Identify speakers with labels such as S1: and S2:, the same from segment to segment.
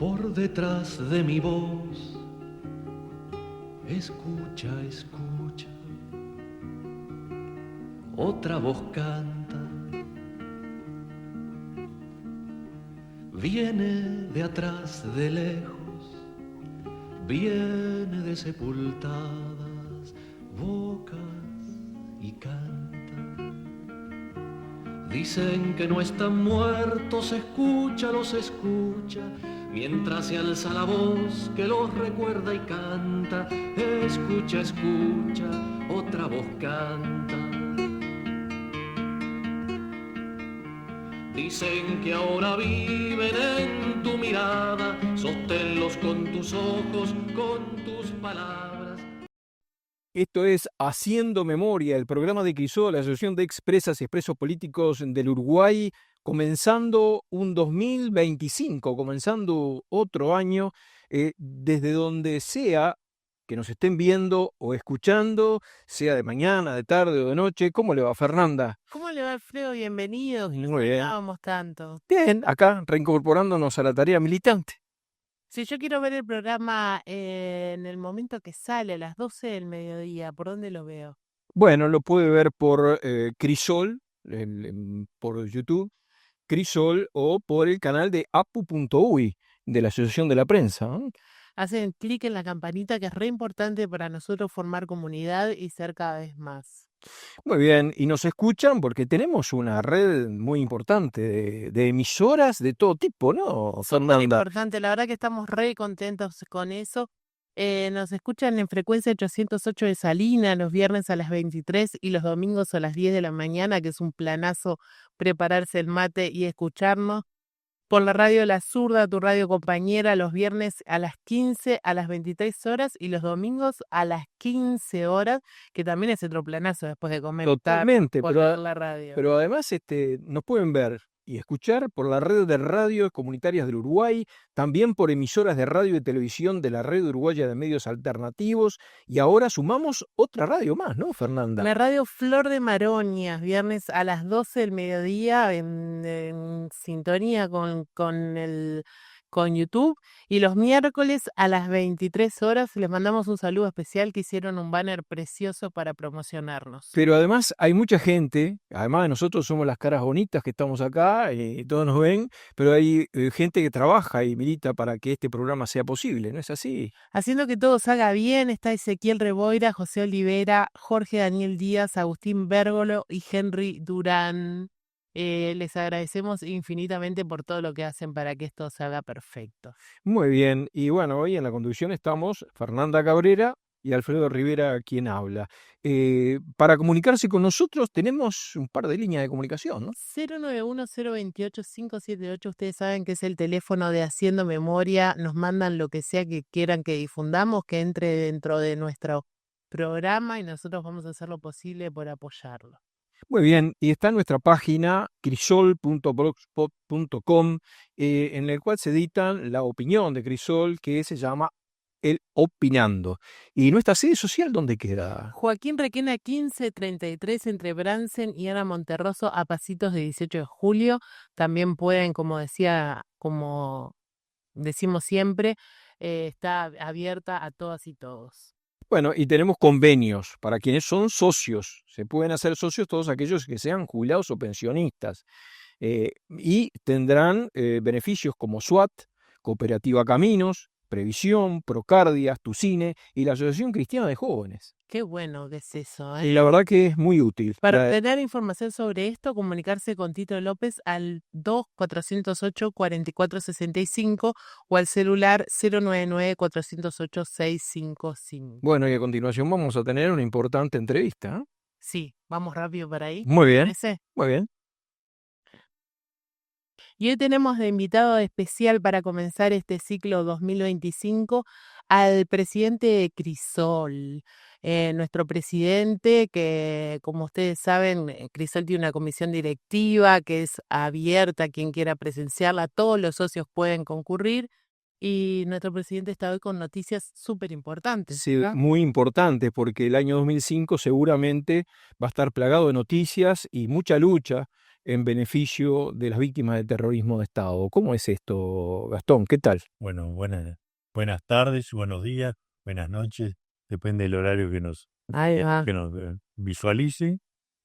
S1: por detrás de mi voz. Escucha, escucha, otra voz canta. Viene de atrás, de lejos, viene de sepultadas bocas y canta. Dicen que no están muertos, escucha, los escucha, mientras se alza la voz que los recuerda y canta. Escucha, escucha, otra voz canta. Dicen que ahora viven en tu mirada, sosténlos con tus ojos, con tus palabras.
S2: Esto es Haciendo Memoria, el programa de Crisol, la Asociación de Expresas y Expresos Políticos del Uruguay, comenzando un 2025, comenzando otro año, desde donde sea que nos estén viendo o escuchando, sea de mañana, de tarde o de noche. ¿Cómo le va, Fernanda?
S3: ¿Cómo le va, Alfredo? Bienvenidos.
S2: Muy bien.
S3: Estábamos tanto.
S2: Bien, acá reincorporándonos a la tarea militante.
S3: Si yo quiero ver el programa en el momento que sale, a las 12 del mediodía, ¿por dónde lo veo?
S2: Bueno, lo puede ver por Crisol, por YouTube, Crisol, o por el canal de apu.uy de la Asociación de la Prensa, ¿no?
S3: Hacen clic en la campanita, que es re importante para nosotros formar comunidad y ser cada vez más.
S2: Muy bien, y nos escuchan porque tenemos una red muy importante de emisoras de todo tipo, ¿no,
S3: Muy
S2: Fernanda?
S3: importante, la verdad que estamos re contentos con eso. Nos escuchan en frecuencia 808 de Salina los viernes a las 23 y los domingos a las 10 de la mañana, que es un planazo prepararse el mate y escucharnos. Por la radio La Zurda, tu radio compañera, los viernes a las 15, a las 23 horas y los domingos a las 15 horas, que también es otro planazo después de comentar.
S2: Totalmente,
S3: poner la radio.
S2: pero además nos pueden ver y escuchar por la red de radios comunitarias del Uruguay, también por emisoras de radio y televisión de la Red Uruguaya de Medios Alternativos, y ahora sumamos otra radio más, ¿no, Fernanda?
S3: La radio Flor de Maroña, viernes a las 12 del mediodía, en sintonía con YouTube, y los miércoles a las 23 horas les mandamos un saludo especial, que hicieron un banner precioso para promocionarnos.
S2: Pero además hay mucha gente, además de nosotros somos las caras bonitas que estamos acá, y todos nos ven, pero hay gente que trabaja y milita para que este programa sea posible, ¿no es así?
S3: Haciendo que todo salga bien está Ezequiel Reboira, José Olivera, Jorge Daniel Díaz, Agustín Bérgolo y Henry Durán. Les agradecemos infinitamente por todo lo que hacen para que esto salga perfecto.
S2: Muy bien, y bueno, hoy en la conducción estamos Fernanda Cabrera y Alfredo Rivera, quien habla. Para comunicarse con nosotros tenemos un par de líneas de comunicación, ¿no?
S3: 091-028-578, ustedes saben que es el teléfono de Haciendo Memoria. Nos mandan lo que sea que quieran que difundamos, que entre dentro de nuestro programa, y nosotros vamos a hacer lo posible por apoyarlo.
S2: Muy bien, y está en nuestra página crisol.blogspot.com, en el cual se editan la opinión de Crisol, que se llama El Opinando. ¿Y nuestra sede social dónde queda?
S3: Joaquín Requena 1533, entre Bransen y Ana Monterroso, a pasitos de 18 de julio. También pueden, como decimos siempre, está abierta a todas y todos.
S2: Bueno, y tenemos convenios para quienes son socios. Se pueden hacer socios todos aquellos que sean jubilados o pensionistas. Y tendrán beneficios como SWAT, Cooperativa Caminos, Previsión, Procardia, Tucine y la Asociación Cristiana de Jóvenes.
S3: Qué bueno que es eso,
S2: Y la verdad que es muy útil.
S3: Para obtener información sobre esto, comunicarse con Tito López al 2408-4465 o al celular 099-408-655.
S2: Bueno, y a continuación vamos a tener una importante entrevista, ¿eh?
S3: Sí, vamos rápido para ahí.
S2: Muy bien,
S3: ¿Parece?
S2: muy bien.
S3: Y hoy tenemos de invitado especial para comenzar este ciclo 2025 al presidente de Crisol. Nuestro presidente, que como ustedes saben, Crisol tiene una comisión directiva que es abierta a quien quiera presenciarla, todos los socios pueden concurrir, y nuestro presidente está hoy con noticias súper importantes.
S2: Sí, muy importante, porque el año 2005 seguramente va a estar plagado de noticias y mucha lucha en beneficio de las víctimas del terrorismo de Estado. ¿Cómo es esto, Gastón? ¿Qué tal?
S4: Bueno, buenas tardes, buenos días, buenas noches, depende del horario
S3: Ahí va.
S4: que nos visualice.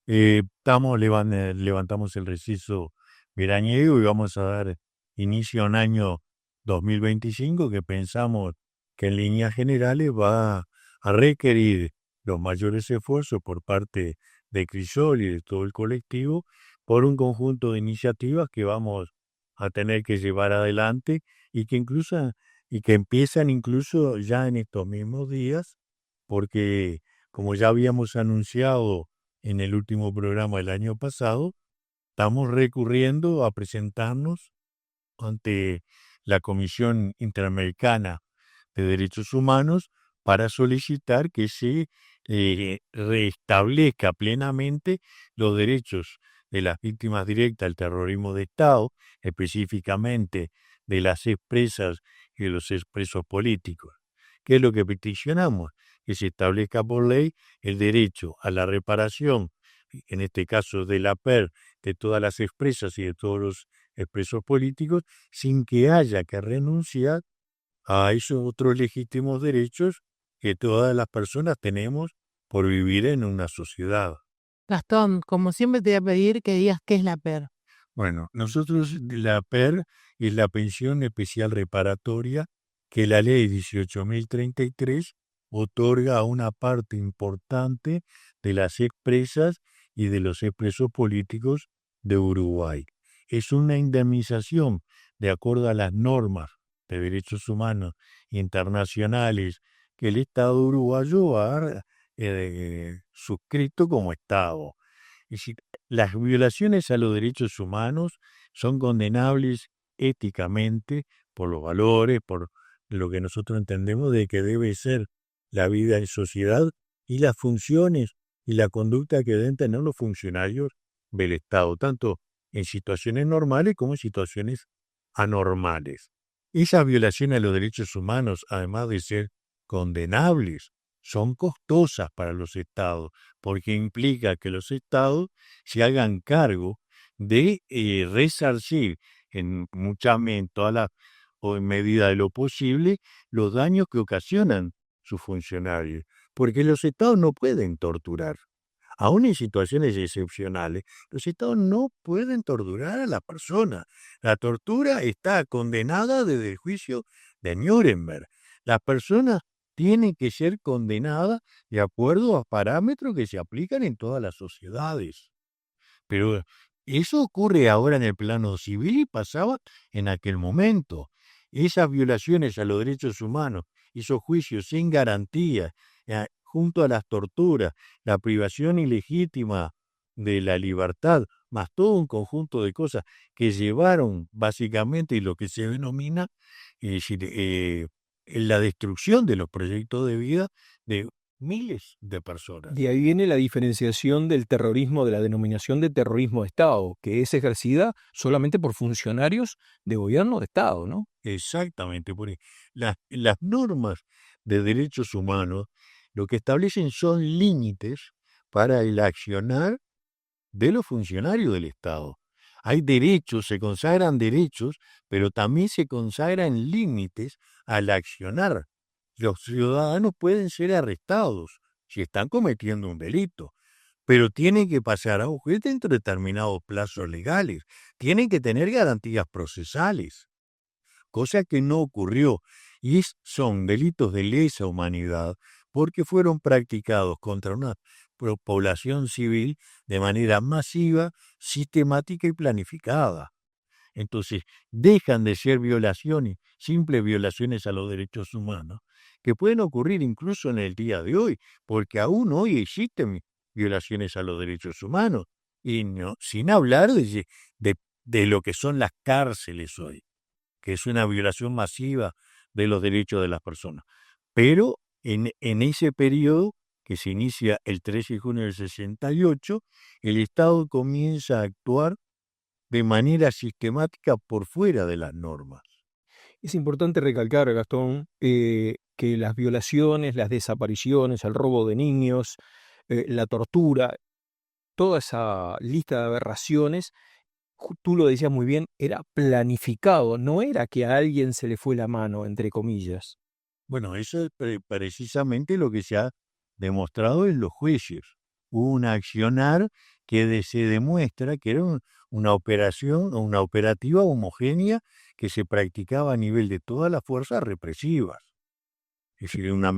S4: Levantamos el receso veraniego y vamos a dar inicio a un año 2025 que pensamos que en líneas generales va a requerir los mayores esfuerzos por parte de Crisol y de todo el colectivo por un conjunto de iniciativas que vamos a tener que llevar adelante y que empiezan incluso ya en estos mismos días, porque como ya habíamos anunciado en el último programa del año pasado, estamos recurriendo a presentarnos ante la Comisión Interamericana de Derechos Humanos para solicitar que se restablezca plenamente los derechos de las víctimas directas del terrorismo de Estado, específicamente de las expresas y de los expresos políticos. ¿Qué es lo que peticionamos? Que se establezca por ley el derecho a la reparación, en este caso de la PER, de todas las expresas y de todos los expresos políticos, sin que haya que renunciar a esos otros legítimos derechos que todas las personas tenemos por vivir en una sociedad.
S3: Gastón, como siempre te voy a pedir que digas qué es la PER.
S4: Bueno, nosotros la PER es la pensión especial reparatoria que la ley 18.033 otorga a una parte importante de las expresas y de los expresos políticos de Uruguay. Es una indemnización de acuerdo a las normas de derechos humanos internacionales que el Estado uruguayo ha suscrito como Estado. Es decir, las violaciones a los derechos humanos son condenables éticamente por los valores, por lo que nosotros entendemos de que debe ser la vida en sociedad y las funciones y la conducta que deben tener los funcionarios del Estado, tanto en situaciones normales como en situaciones anormales. Esas violaciones a los derechos humanos, además de ser condenables, son costosas para los estados, porque implica que los estados se hagan cargo de resarcir en toda la o en medida de lo posible los daños que ocasionan sus funcionarios, porque los estados no pueden torturar. Aún en situaciones excepcionales, los estados no pueden torturar a la persona. La tortura está condenada desde el juicio de Nuremberg. Las personas tienen que ser condenadas de acuerdo a parámetros que se aplican en todas las sociedades. Pero eso ocurre ahora en el plano civil y pasaba en aquel momento. Esas violaciones a los derechos humanos, esos juicios sin garantía, junto a las torturas, la privación ilegítima de la libertad, más todo un conjunto de cosas que llevaron básicamente lo que se denomina la destrucción de los proyectos de vida de miles de personas.
S2: De ahí viene la diferenciación del terrorismo, de la denominación de terrorismo de Estado, que es ejercida solamente por funcionarios de gobierno de Estado, ¿no?
S4: Exactamente, porque las normas de derechos humanos lo que establecen son límites para el accionar de los funcionarios del Estado. Hay derechos, se consagran derechos, pero también se consagran límites al accionar. Los ciudadanos pueden ser arrestados si están cometiendo un delito, pero tienen que pasar a un juez dentro de determinados plazos legales, tienen que tener garantías procesales, cosa que no ocurrió, y son delitos de lesa humanidad porque fueron practicados contra una población civil de manera masiva, sistemática y planificada. Entonces, dejan de ser violaciones, simples violaciones a los derechos humanos, que pueden ocurrir incluso en el día de hoy, porque aún hoy existen violaciones a los derechos humanos, y no, sin hablar de lo que son las cárceles hoy, que es una violación masiva de los derechos de las personas. Pero en ese periodo, que se inicia el 13 de junio del 68, el Estado comienza a actuar de manera sistemática por fuera de las normas.
S2: Es importante recalcar, Gastón, que las violaciones, las desapariciones, el robo de niños, la tortura, toda esa lista de aberraciones, tú lo decías muy bien, era planificado, no era que a alguien se le fue la mano, entre comillas.
S4: Bueno, eso es precisamente lo que se ha demostrado en los juicios. Hubo un accionar que se demuestra que era una operación, una operativa homogénea que se practicaba a nivel de todas las fuerzas represivas. Es decir, una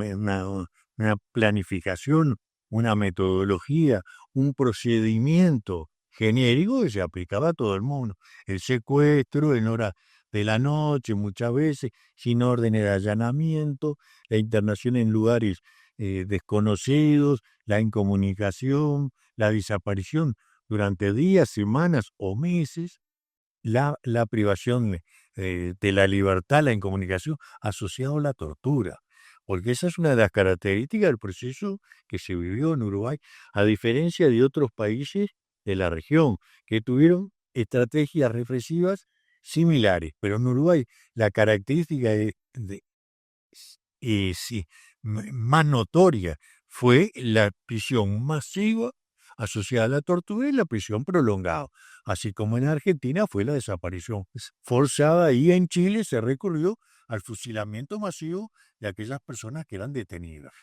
S4: planificación, una metodología, un procedimiento genérico que se aplicaba a todo el mundo. El secuestro en horas de la noche, muchas veces, sin orden de allanamiento, la internación en lugares desconocidos, la incomunicación, la desaparición durante días, semanas o meses, la privación de la libertad, la incomunicación, asociado a la tortura. Porque esa es una de las características del proceso que se vivió en Uruguay, a diferencia de otros países de la región, que tuvieron estrategias represivas similares. Pero en Uruguay la característica sí, más notoria fue la prisión masiva asociada a la tortura y la prisión prolongada, así como en Argentina fue la desaparición forzada, y en Chile se recurrió al fusilamiento masivo de aquellas personas que eran detenidas.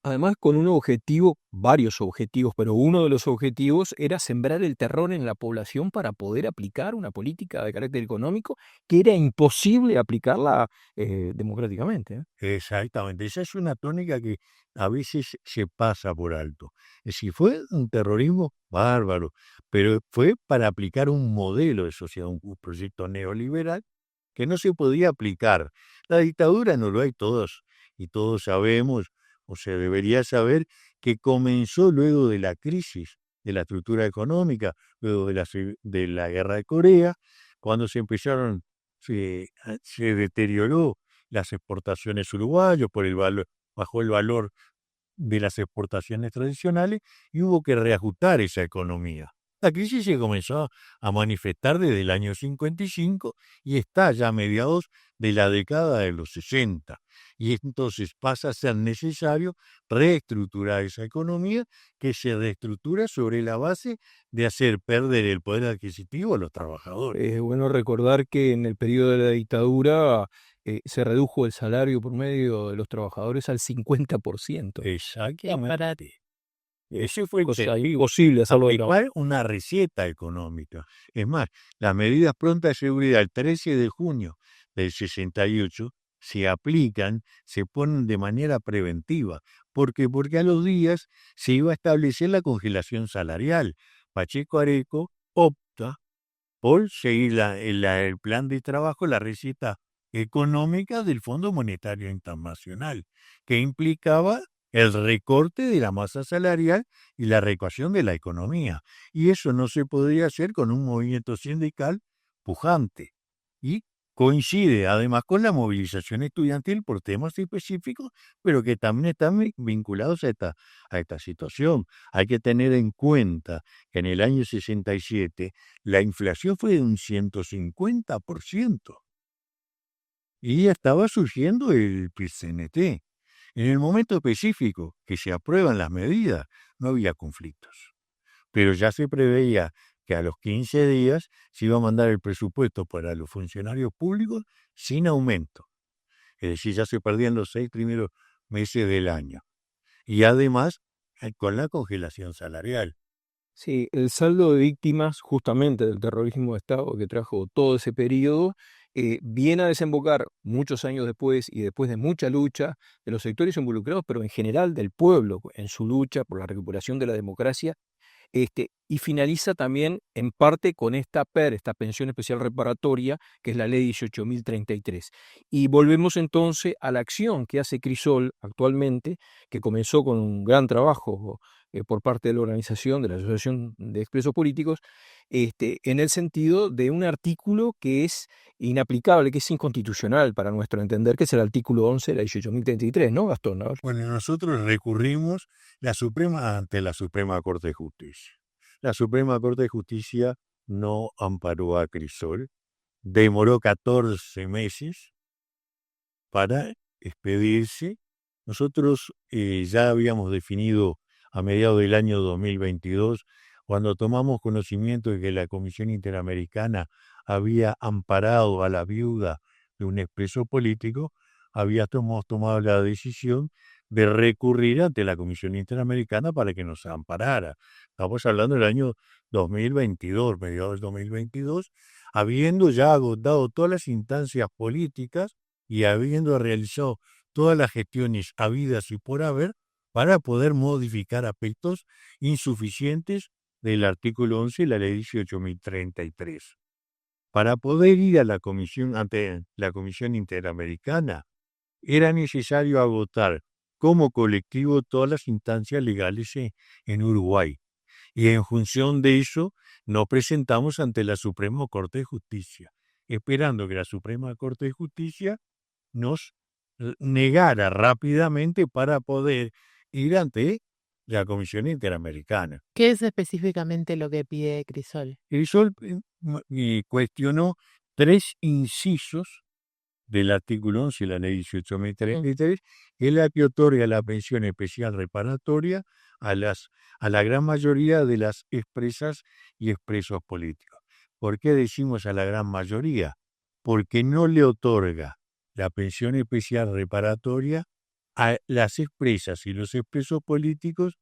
S2: Además, con un objetivo, varios objetivos, pero uno de los objetivos era sembrar el terror en la población para poder aplicar una política de carácter económico que era imposible aplicarla democráticamente, ¿eh?
S4: Exactamente, esa es una tónica que a veces se pasa por alto. Es decir, fue un terrorismo bárbaro, pero fue para aplicar un modelo de sociedad, un proyecto neoliberal que no se podía aplicar. La dictadura en Uruguay, todos sabemos, o se debería saber, que comenzó luego de la crisis de la estructura económica, luego de la guerra de Corea, cuando se deterioró las exportaciones uruguayas bajó el valor de las exportaciones tradicionales y hubo que reajustar esa economía. La crisis se comenzó a manifestar desde el año 55 y está ya a mediados de la década de los 60. Y entonces pasa a ser necesario reestructurar esa economía, que se reestructura sobre la base de hacer perder el poder adquisitivo a los trabajadores.
S2: Es bueno recordar que en el periodo de la dictadura se redujo el salario promedio de los trabajadores al 50%.
S4: Exactamente. Ese fue
S2: Cosa imposible hacerlo de
S4: aplicar una receta económica. Es más, las medidas prontas de seguridad el 13 de junio del 68 se aplican, se ponen de manera preventiva. ¿Por qué? Porque a los días se iba a establecer la congelación salarial. Pacheco Areco opta por seguir el plan de trabajo, la receta económica del Fondo Monetario Internacional, que implicaba el recorte de la masa salarial y la reecuación de la economía. Y eso no se podría hacer con un movimiento sindical pujante. Y coincide además con la movilización estudiantil por temas específicos, pero que también están vinculados a esta situación. Hay que tener en cuenta que en el año 67 la inflación fue de un 150%. Y estaba surgiendo el PIT-CNT. En el momento específico que se aprueban las medidas, no había conflictos. Pero ya se preveía que a los 15 días se iba a mandar el presupuesto para los funcionarios públicos sin aumento. Es decir, ya se perdían los 6 primeros meses del año. Y además, con la congelación salarial.
S2: Sí, el saldo de víctimas justamente del terrorismo de Estado que trajo todo ese periodo viene a desembocar muchos años después y después de mucha lucha de los sectores involucrados, pero en general del pueblo en su lucha por la recuperación de la democracia. Y finaliza también en parte con esta esta pensión especial reparatoria, que es la ley 18.033. Y volvemos entonces a la acción que hace Crisol actualmente, que comenzó con un gran trabajo por parte de la organización, de la Asociación de Expresos Políticos, en el sentido de un artículo que es inaplicable, que es inconstitucional para nuestro entender, que es el artículo 11 de la 18.033, ¿no, Gastón?
S4: Bueno, nosotros recurrimos ante la Suprema Corte de Justicia. La Suprema Corte de Justicia no amparó a Crisol, demoró 14 meses para expedirse. Nosotros ya habíamos definido a mediados del año 2022 Cuando tomamos conocimiento de que la Comisión Interamericana había amparado a la viuda de un expreso político, habíamos tomado la decisión de recurrir ante la Comisión Interamericana para que nos amparara. Estamos hablando del año 2022, mediados del 2022, habiendo ya agotado todas las instancias políticas y habiendo realizado todas las gestiones habidas y por haber para poder modificar aspectos insuficientes del artículo 11 de la ley 18.033. Para poder ir a la comisión, ante la Comisión Interamericana, era necesario agotar como colectivo todas las instancias legales en Uruguay. Y en función de eso, nos presentamos ante la Suprema Corte de Justicia, esperando que la Suprema Corte de Justicia nos negara rápidamente para poder ir ante la Comisión Interamericana.
S3: ¿Qué es específicamente lo que pide Crisol?
S4: Crisol cuestionó 3 incisos del artículo 11 de la ley 18.033, que es la que otorga la pensión especial reparatoria a la gran mayoría de las expresas y expresos políticos. ¿Por qué decimos a la gran mayoría? Porque no le otorga la pensión especial reparatoria a las expresas y los expresos políticos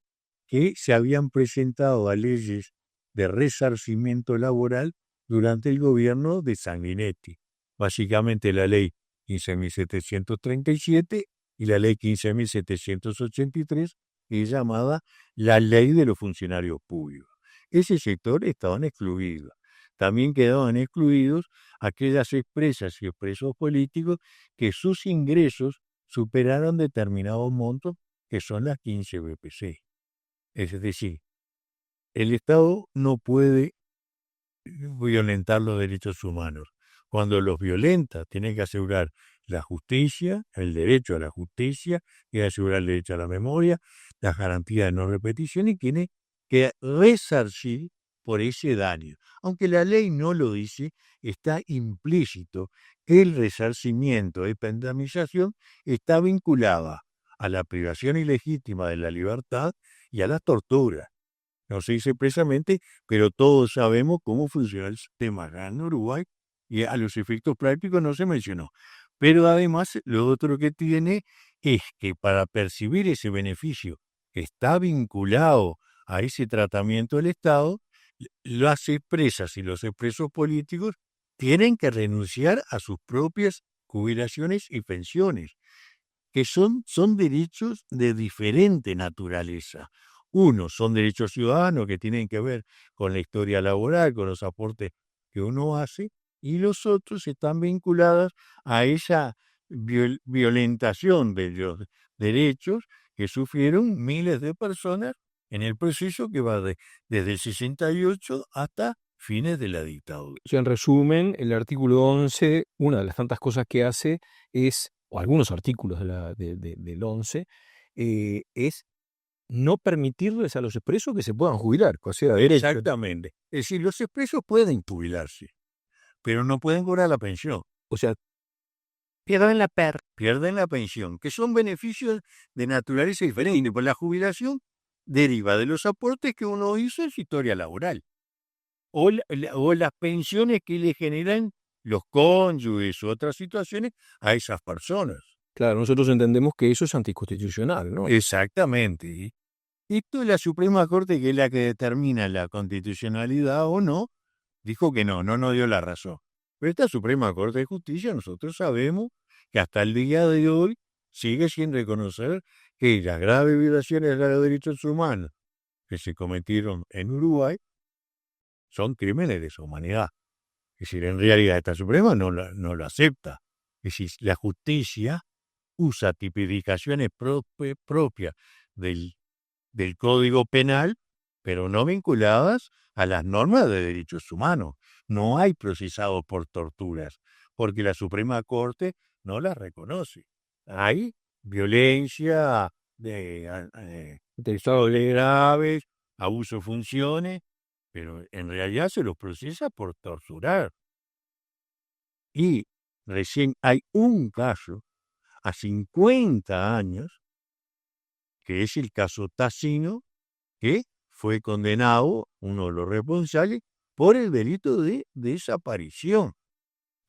S4: que se habían presentado a leyes de resarcimiento laboral durante el gobierno de Sanguinetti. Básicamente la ley 15.737 y la ley 15.783, que es llamada la ley de los funcionarios públicos. Ese sector estaban excluidos. También quedaban excluidos aquellas expresas y expresos políticos que sus ingresos superaron determinados montos, que son las 15 BPC. Es decir, el Estado no puede violentar los derechos humanos. Cuando los violenta, tiene que asegurar la justicia, el derecho a la justicia, y asegurar el derecho a la memoria, las garantías de no repetición, y tiene que resarcir por ese daño. Aunque la ley no lo dice, está implícito que el resarcimiento de indemnización está vinculada a la privación ilegítima de la libertad y a la tortura. No se dice expresamente, pero todos sabemos cómo funciona el sistema acá en Uruguay, y a los efectos prácticos no se mencionó. Pero además, lo otro que tiene es que para percibir ese beneficio que está vinculado a ese tratamiento del Estado, las expresas y los expresos políticos tienen que renunciar a sus propias jubilaciones y pensiones, que son derechos de diferente naturaleza. Uno, son derechos ciudadanos que tienen que ver con la historia laboral, con los aportes que uno hace, y los otros están vinculados a esa violentación de los derechos que sufrieron miles de personas en el proceso que va desde el 68 hasta fines de la dictadura.
S2: O sea, en resumen, el artículo 11, una de las tantas cosas que hace es, o algunos artículos del 11, es no permitirles a los expresos que se puedan jubilar, o sea, derecho.
S4: Exactamente. Es decir, los expresos pueden jubilarse, pero no pueden cobrar la pensión.
S2: O sea,
S3: Pierden la PER.
S4: Pierden la pensión, que son beneficios de naturaleza diferente, pues la jubilación deriva de los aportes que uno hizo en su historia laboral, o las pensiones que le generan los cónyuges u otras situaciones a esas personas.
S2: claro, nosotros entendemos que eso es anticonstitucional, ¿no?
S4: Exactamente. Esto es la Suprema Corte, que es la que determina la constitucionalidad o no, dijo que no nos dio la razón. Pero esta Suprema Corte de Justicia, nosotros sabemos que hasta el día de hoy sigue sin reconocer que las graves violaciones de los derechos humanos que se cometieron en Uruguay son crímenes de lesa humanidad. Es decir, en realidad esta Suprema no lo acepta. Es decir, la justicia usa tipificaciones propias del Código Penal, pero no vinculadas a las normas de derechos humanos. No hay procesados por torturas, porque la Suprema Corte no las reconoce. Hay violencia de estados graves, abuso de funciones, pero en realidad se los procesa por torturar. Y recién hay un caso, a 50 años, que es el caso Tassino, que fue condenado, uno de los responsables, por el delito de desaparición.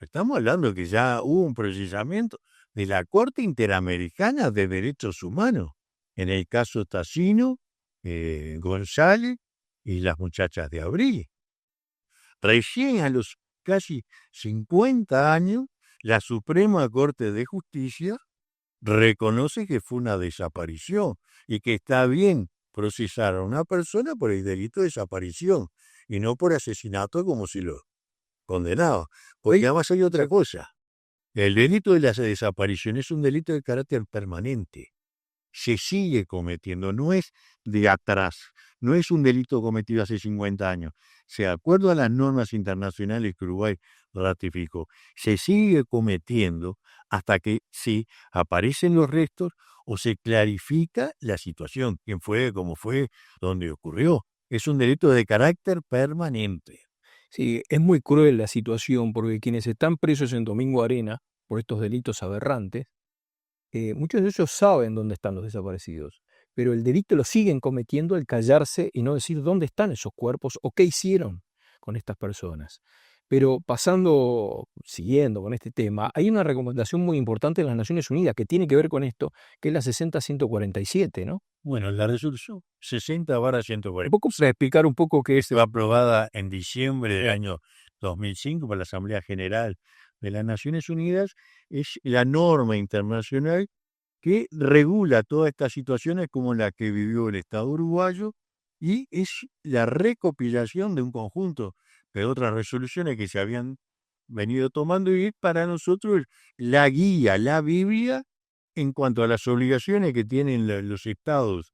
S4: Estamos hablando que ya hubo un procesamiento de la Corte Interamericana de Derechos Humanos, en el caso Tassino, González y las muchachas de Abril. Recién a los casi 50 años, la Suprema Corte de Justicia reconoce que fue una desaparición y que está bien procesar a una persona por el delito de desaparición y no por asesinato como si lo condenaba. Porque además hay otra cosa. El delito de la desaparición es un delito de carácter permanente. Se sigue cometiendo, no es de atrás, no es un delito cometido hace 50 años. De acuerdo a las normas internacionales que Uruguay ratificó, se sigue cometiendo hasta que sí aparecen los restos o se clarifica la situación, quién fue, cómo fue, dónde ocurrió. Es un delito de carácter permanente.
S2: Sí, es muy cruel la situación porque quienes están presos en Domingo Arena por estos delitos aberrantes, muchos de ellos saben dónde están los desaparecidos, pero el delito lo siguen cometiendo al callarse y no decir dónde están esos cuerpos o qué hicieron con estas personas. Pero siguiendo con este tema, hay una recomendación muy importante de las Naciones Unidas que tiene que ver con esto, que es la 60-147, ¿no?
S4: Bueno, la resolución 60/140
S2: Un poco para explicar un poco qué es.
S4: fue aprobada en diciembre del año 2005 por la Asamblea General de las Naciones Unidas. Es la norma internacional que regula todas estas situaciones como la que vivió el Estado uruguayo y es la recopilación de un conjunto de otras resoluciones que se habían venido tomando y es para nosotros la guía, la Biblia en cuanto a las obligaciones que tienen los estados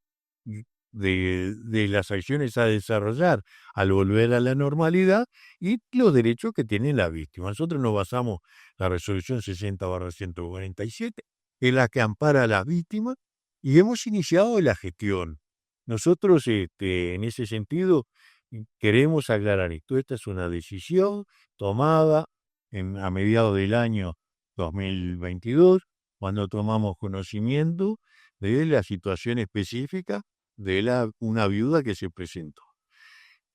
S4: de las acciones a desarrollar al volver a la normalidad y los derechos que tiene la víctima. Nosotros nos basamos en la resolución 60/147, en la que ampara a las víctimas y hemos iniciado la gestión. Nosotros, en ese sentido, queremos aclarar esto. Esta es una decisión tomada a mediados del año 2022, cuando tomamos conocimiento de la situación específica de una viuda que se presentó.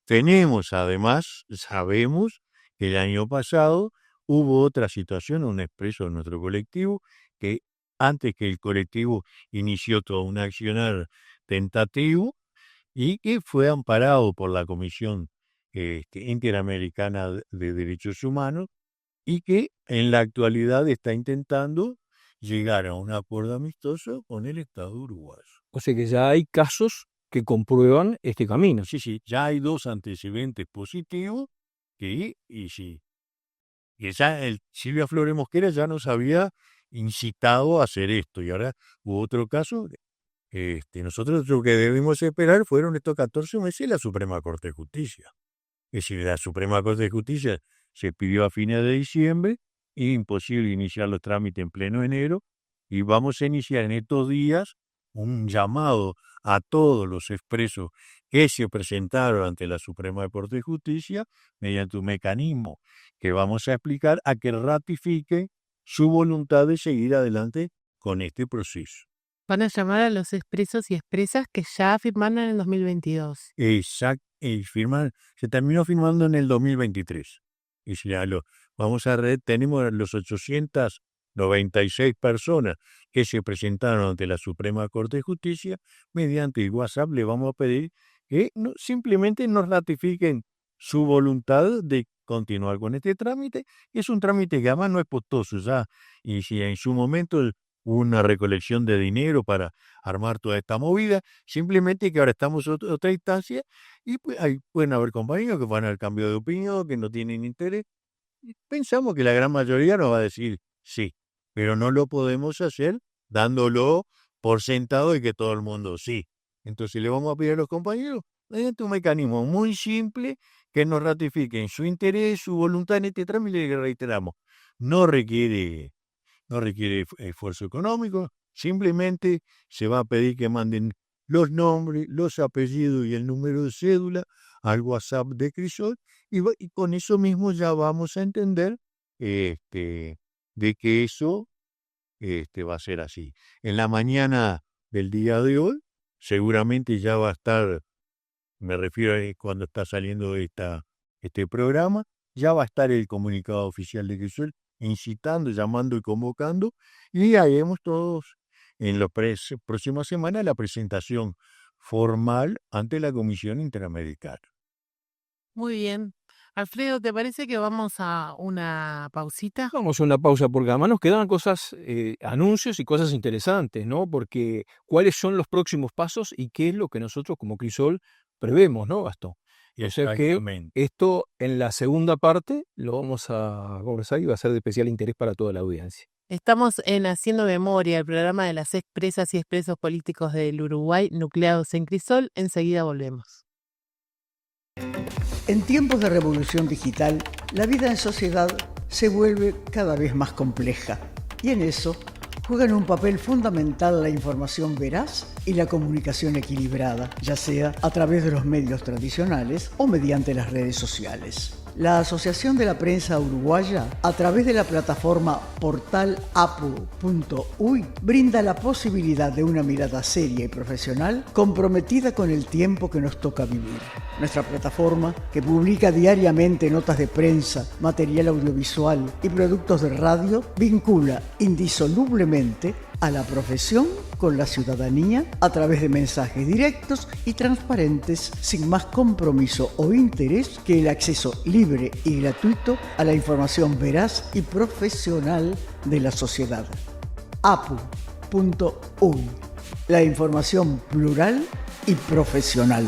S4: Tenemos además, sabemos que el año pasado hubo otra situación, un expreso de nuestro colectivo, que antes que el colectivo inició todo un accionar tentativo y que fue amparado por la Comisión Interamericana de Derechos Humanos y que en la actualidad está intentando llegar a un acuerdo amistoso con el Estado uruguayo.
S2: O sea que ya hay casos que comprueban este camino.
S4: Sí, ya hay 2 antecedentes positivos que ya Silvia Flores Mosquera ya nos había incitado a hacer esto y ahora hubo otro caso. Nosotros lo que debimos esperar fueron estos 14 meses la Suprema Corte de Justicia. Es decir, la Suprema Corte de Justicia se pidió a fines de diciembre, y imposible iniciar los trámites en pleno enero, y vamos a iniciar en estos días un llamado a todos los expresos que se presentaron ante la Suprema Corte de Justicia mediante un mecanismo que vamos a explicar a que ratifiquen su voluntad de seguir adelante con este proceso.
S3: Van a llamar a los expresos y expresas que ya firmaron en el 2022.
S4: Exacto, se terminó firmando en el 2023. Y tenemos los 896 personas que se presentaron ante la Suprema Corte de Justicia. Mediante el WhatsApp le vamos a pedir que simplemente nos ratifiquen su voluntad de continuar con este trámite. Es un trámite que además no es costoso ya, y si en su momento hubo una recolección de dinero para armar toda esta movida, simplemente que ahora estamos en otra instancia y pues pueden haber compañeros que van al cambio de opinión, que no tienen interés. Pensamos que la gran mayoría nos va a decir sí, pero no lo podemos hacer dándolo por sentado y que todo el mundo sí. Entonces le vamos a pedir a los compañeros mediante un mecanismo muy simple que nos ratifiquen su interés, su voluntad en este trámite, que reiteramos, no requiere esfuerzo económico, simplemente se va a pedir que manden los nombres, los apellidos y el número de cédula al WhatsApp de Crisol y con eso mismo ya vamos a entender de que eso va a ser así. En la mañana del día de hoy seguramente ya va a estar me refiero a cuando está saliendo este programa, ya va a estar el comunicado oficial de Crisol incitando, llamando y convocando, y haremos todos en las próximas semanas la presentación formal ante la Comisión Interamericana.
S3: Muy bien. Alfredo, ¿te parece que vamos a una pausita?
S2: Vamos a una pausa porque además nos quedan cosas, anuncios y cosas interesantes, ¿no? Porque cuáles son los próximos pasos y qué es lo que nosotros como Crisol prevemos, ¿no, Gastón? O sea que
S4: Exactamente.
S2: esto en la segunda parte lo vamos a conversar y va a ser de especial interés para toda la audiencia.
S3: Estamos en Haciendo Memoria, el programa de las expresas y expresos políticos del Uruguay, nucleados en Crisol. Enseguida volvemos.
S5: En tiempos de revolución digital, la vida en sociedad se vuelve cada vez más compleja y en eso juegan un papel fundamental la información veraz y la comunicación equilibrada, ya sea a través de los medios tradicionales o mediante las redes sociales. La Asociación de la Prensa Uruguaya, a través de la plataforma portalapu.uy, brinda la posibilidad de una mirada seria y profesional comprometida con el tiempo que nos toca vivir. Nuestra plataforma, que publica diariamente notas de prensa, material audiovisual y productos de radio, vincula indisolublemente a la profesión con la ciudadanía a través de mensajes directos y transparentes, sin más compromiso o interés que el acceso libre y gratuito a la información veraz y profesional de la sociedad. apu.uy, la información plural y profesional.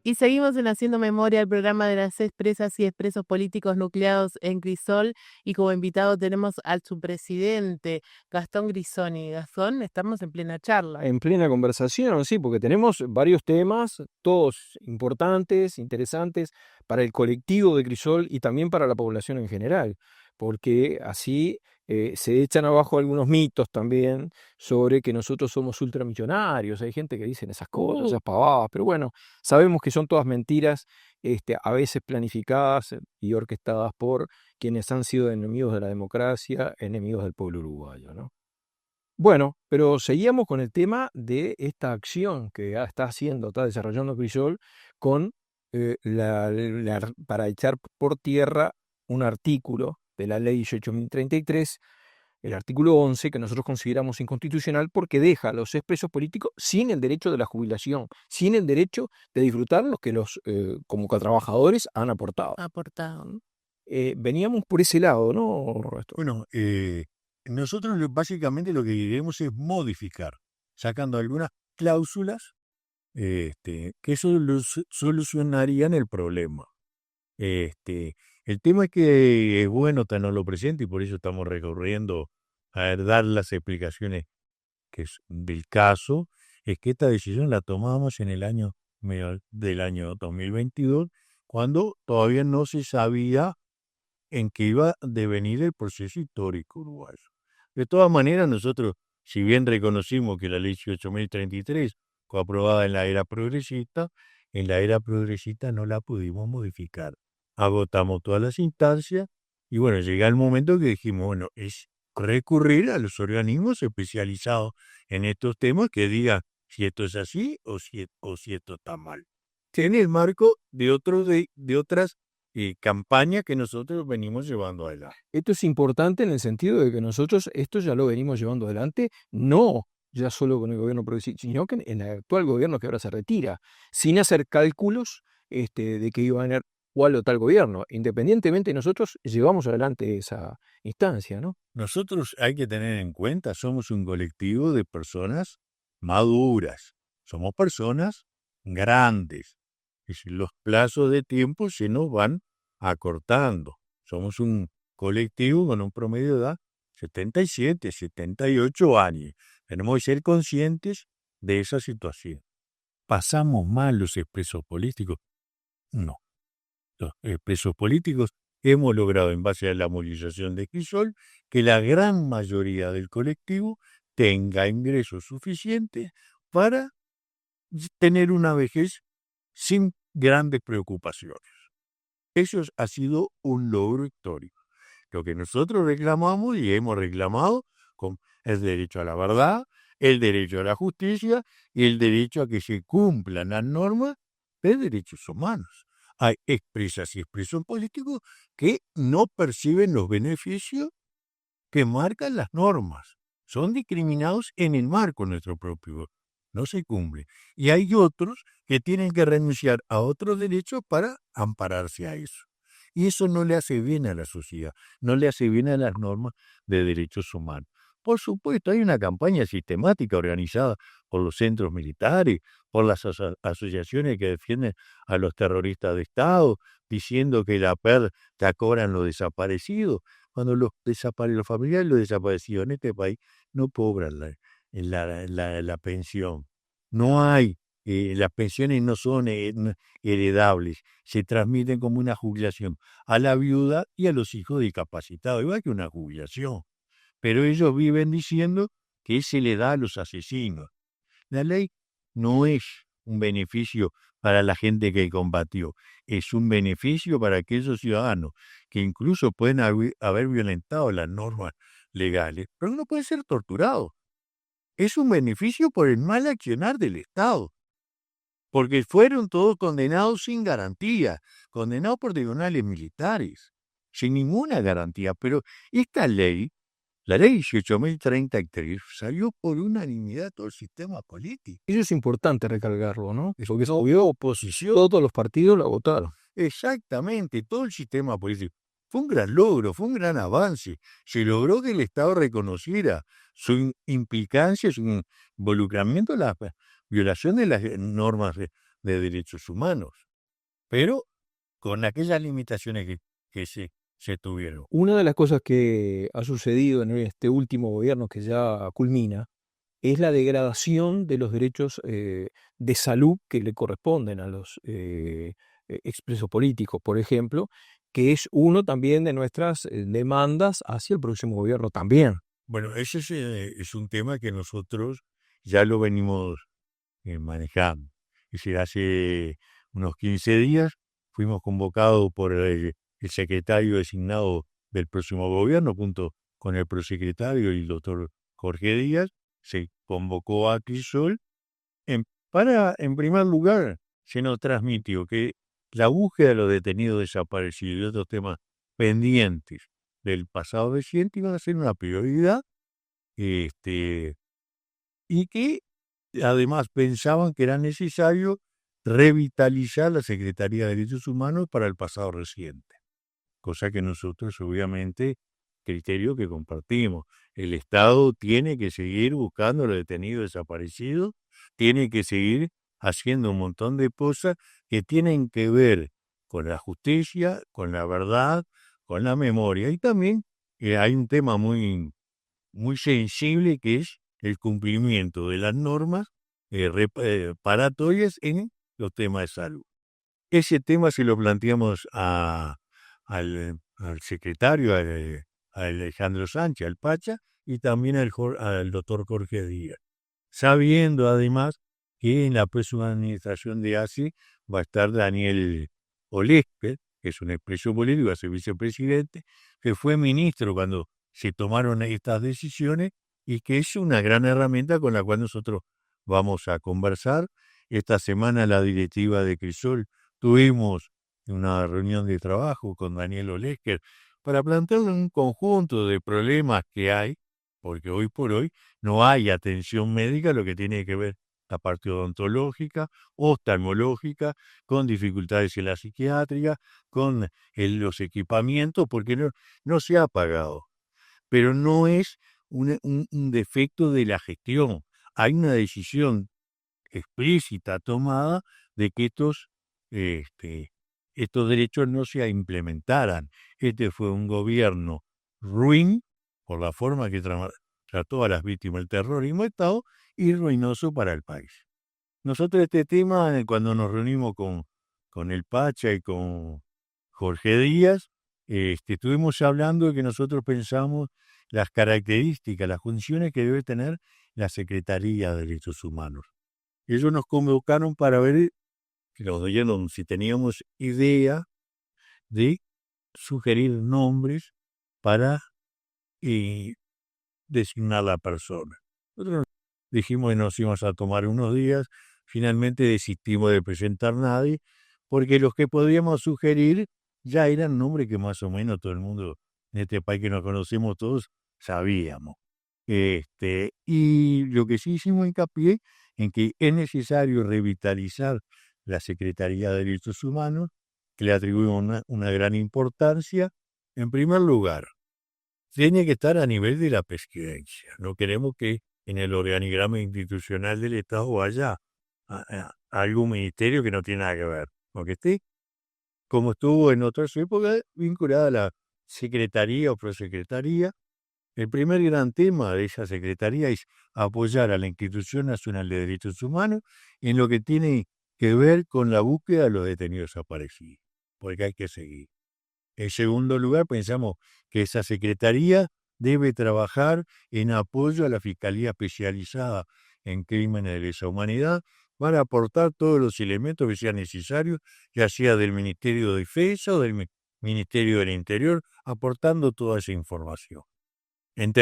S3: Y seguimos en Haciendo Memoria, el programa de las expresas y expresos políticos nucleados en Crisol. Y como invitado tenemos al su presidente, Gastón Grisoni. Gastón, estamos en plena charla.
S2: En plena conversación, sí, porque tenemos varios temas, todos importantes, interesantes para el colectivo de Crisol y también para la población en general, porque así se echan abajo algunos mitos también sobre que nosotros somos ultramillonarios. Hay gente que dice esas cosas, esas pavadas, pero bueno, sabemos que son todas mentiras, a veces planificadas y orquestadas por quienes han sido enemigos de la democracia, enemigos del pueblo uruguayo, ¿no? Bueno, pero seguíamos con el tema de esta acción que está desarrollando Crisol con para echar por tierra un artículo de la ley 18.033, el artículo 11, que nosotros consideramos inconstitucional porque deja a los expresos políticos sin el derecho de la jubilación, sin el derecho de disfrutar lo que los como trabajadores han aportado. Veníamos por ese lado, ¿no, Roberto?
S4: Bueno, nosotros básicamente lo que queremos es modificar, sacando algunas cláusulas que solucionarían el problema. El tema es que es bueno tenerlo presente y por eso estamos recurriendo a dar las explicaciones del caso. Es que esta decisión la tomamos en el año del año 2022, cuando todavía no se sabía en qué iba a devenir el proceso histórico uruguayo. De todas maneras, nosotros, si bien reconocimos que la ley 18.033 fue aprobada en la era progresista no la pudimos modificar. Agotamos todas las instancias y bueno, llega el momento que dijimos, bueno, es recurrir a los organismos especializados en estos temas que digan si esto es así o si esto está mal. En el marco de otras campaña que nosotros venimos llevando adelante.
S2: Esto es importante en el sentido de que nosotros esto ya lo venimos llevando adelante, no ya solo con el gobierno progresista, sino que en el actual gobierno que ahora se retira, sin hacer cálculos de que iba a ganar cuál o tal gobierno. Independientemente, nosotros llevamos adelante esa instancia, ¿no?
S4: Nosotros hay que tener en cuenta, somos un colectivo de personas maduras, somos personas grandes. Es decir, los plazos de tiempo se nos van acortando. Somos un colectivo con un promedio de edad 77, 78 años. Tenemos que ser conscientes de esa situación. ¿Pasamos mal los expresos políticos? No. Los expresos políticos hemos logrado, en base a la movilización de Crisol, que la gran mayoría del colectivo tenga ingresos suficientes para tener una vejez sin grandes preocupaciones. Eso ha sido un logro histórico. Lo que nosotros reclamamos y hemos reclamado es el derecho a la verdad, el derecho a la justicia y el derecho a que se cumplan las normas de derechos humanos. Hay expresas y expresos políticos que no perciben los beneficios que marcan las normas. Son discriminados en el marco nuestro propio. No se cumple. Y hay otros que tienen que renunciar a otros derechos para ampararse a eso. Y eso no le hace bien a la sociedad, no le hace bien a las normas de derechos humanos. Por supuesto, hay una campaña sistemática organizada por los centros militares, por las asociaciones que defienden a los terroristas de Estado, diciendo que la PER te cobran los desaparecidos, cuando los familiares de los desaparecidos en este país no cobran la pensión. No hay, las pensiones no son heredables, se transmiten como una jubilación a la viuda y a los hijos discapacitados, igual que una jubilación. Pero ellos viven diciendo que se le da a los asesinos. La ley no es un beneficio para la gente que combatió, es un beneficio para aquellos ciudadanos que incluso pueden haber violentado las normas legales, pero no pueden ser torturados. Es un beneficio por el mal accionar del Estado, porque fueron todos condenados sin garantía, condenados por tribunales militares, sin ninguna garantía. Pero esta ley, la ley 18.033, salió por unanimidad de todo el sistema político.
S2: Eso es importante recalcarlo, ¿no? Porque eso hubo oposición, todos los partidos la votaron.
S4: Exactamente, todo el sistema político. Fue un gran logro, fue un gran avance. Se logró que el Estado reconociera su implicancia, su involucramiento en la violación de las normas de derechos humanos, pero con aquellas limitaciones que se tuvieron.
S2: Una de las cosas que ha sucedido en este último gobierno que ya culmina es la degradación de los derechos de salud que le corresponden a los expresos políticos, por ejemplo, que es uno también de nuestras demandas hacia el próximo gobierno también.
S4: Bueno, ese es un tema que nosotros ya lo venimos manejando. Es decir, hace unos 15 días fuimos convocados por el secretario designado del próximo gobierno, junto con el prosecretario y el doctor Jorge Díaz. Se convocó a Crisol para, en primer lugar, se nos transmitió que la búsqueda de los detenidos desaparecidos y otros temas pendientes del pasado reciente iban a ser una prioridad, y que además pensaban que era necesario revitalizar la Secretaría de Derechos Humanos para el pasado reciente, cosa que nosotros obviamente, criterio que compartimos. El Estado tiene que seguir buscando a los detenidos desaparecidos, tiene que seguir haciendo un montón de cosas que tienen que ver con la justicia, con la verdad, con la memoria. Y también hay un tema muy, muy sensible que es el cumplimiento de las normas reparatorias en los temas de salud. Ese tema se lo planteamos al secretario, a Alejandro Sánchez, al Pacha, y también al doctor Jorge Díaz, sabiendo además que en la próxima administración de ACE va a estar Daniel Olesper, que es un expreso político, va a ser vicepresidente, que fue ministro cuando se tomaron estas decisiones y que es una gran herramienta con la cual nosotros vamos a conversar. Esta semana la directiva de Crisol tuvimos una reunión de trabajo con Daniel Olesper para plantearle un conjunto de problemas que hay, porque hoy por hoy no hay atención médica, lo que tiene que ver la parte odontológica, oftalmológica, con dificultades en la psiquiátrica, con los equipamientos, porque no se ha pagado. Pero no es un defecto de la gestión. Hay una decisión explícita tomada de que estos derechos no se implementaran. Este fue un gobierno ruin por la forma que trató a las víctimas del terrorismo de Estado y ruinoso para el país. Nosotros este tema, cuando nos reunimos con el Pacha y con Jorge Díaz, estuvimos hablando de que nosotros pensamos las características, las funciones que debe tener la Secretaría de Derechos Humanos. Ellos nos convocaron para ver, nos dijeron si teníamos idea de sugerir nombres para designar a la persona. Nosotros dijimos que nos íbamos a tomar unos días, finalmente desistimos de presentar nadie, porque los que podíamos sugerir ya eran nombres que más o menos todo el mundo en este país que nos conocemos todos sabíamos. Y lo que sí hicimos hincapié en que es necesario revitalizar la Secretaría de Derechos Humanos, que le atribuimos una gran importancia. En primer lugar, tiene que estar a nivel de la presidencia. No queremos que en el organigrama institucional del Estado haya algún ministerio que no tiene nada que ver, o que esté, como estuvo en otras épocas, vinculada a la secretaría o prosecretaría. El primer gran tema de esa secretaría es apoyar a la Institución Nacional de Derechos Humanos en lo que tiene que ver con la búsqueda de los detenidos desaparecidos, porque hay que seguir. En segundo lugar, pensamos que esa secretaría debe trabajar en apoyo a la Fiscalía Especializada en Crímenes de Lesa Humanidad para aportar todos los elementos que sean necesarios, ya sea del Ministerio de Defensa o del Ministerio del Interior, aportando toda esa información. Un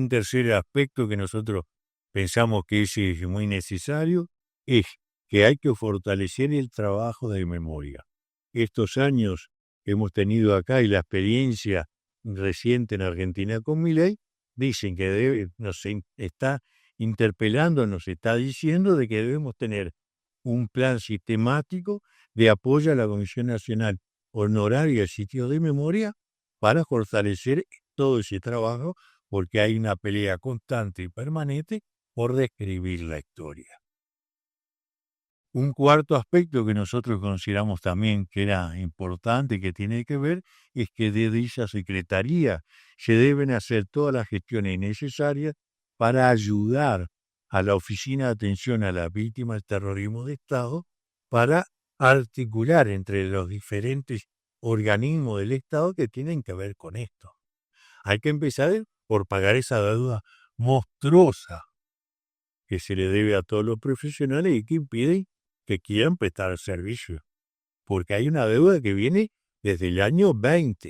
S4: tercer aspecto que nosotros pensamos que es muy necesario es que hay que fortalecer el trabajo de memoria. Estos años que hemos tenido acá y la experiencia reciente en Argentina con Milei, dicen que nos está interpelando, nos está diciendo de que debemos tener un plan sistemático de apoyo a la Comisión Nacional Honoraria del Sitio de Memoria para fortalecer todo ese trabajo, porque hay una pelea constante y permanente por reescribir la historia. Un cuarto aspecto que nosotros consideramos también que era importante, que tiene que ver, es que desde esa secretaría se deben hacer todas las gestiones necesarias para ayudar a la Oficina de Atención a las Víctimas del Terrorismo de Estado para articular entre los diferentes organismos del Estado que tienen que ver con esto. Hay que empezar por pagar esa deuda monstruosa que se le debe a todos los profesionales y que impide que quieran prestar servicio, porque hay una deuda que viene desde el año 20,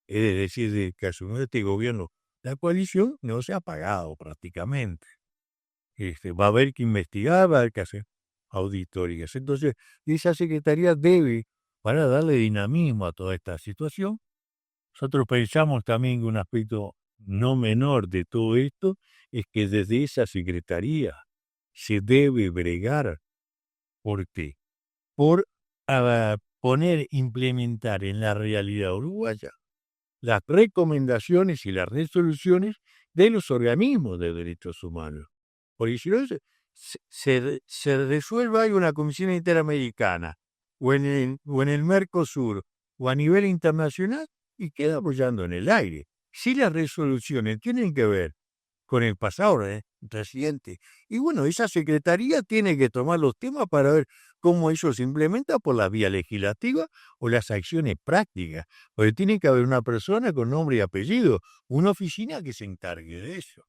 S4: es decir, desde que asumió este gobierno la coalición, no se ha pagado prácticamente. Va a haber que investigar, va a haber que hacer auditorías. Entonces, esa secretaría debe, para darle dinamismo a toda esta situación, nosotros pensamos también que un aspecto no menor de todo esto es que desde esa secretaría se debe bregar. ¿Por qué? Por implementar en la realidad uruguaya las recomendaciones y las resoluciones de los organismos de derechos humanos. Porque si no se resuelva hay una comisión interamericana o en el Mercosur o a nivel internacional y queda apoyando en el aire. Si las resoluciones tienen que ver con el pasado reciente. Y bueno, esa secretaría tiene que tomar los temas para ver cómo eso se implementa por la vía legislativa o las acciones prácticas. Porque tiene que haber una persona con nombre y apellido, una oficina que se encargue de eso.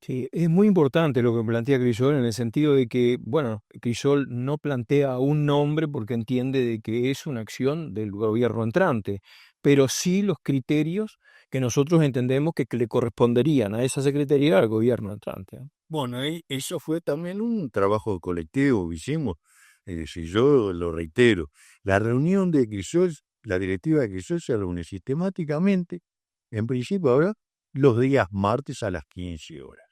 S2: Sí, es muy importante lo que plantea Crisol en el sentido de que, bueno, Crisol no plantea un nombre porque entiende de que es una acción del gobierno entrante, pero sí los criterios que nosotros entendemos que le corresponderían a esa secretaría al gobierno entrante.
S4: Bueno, eso fue también un trabajo colectivo que hicimos. Si yo lo reitero, la reunión de Crisol, la directiva de Crisol se reúne sistemáticamente, en principio ahora, los días martes a las 15 horas.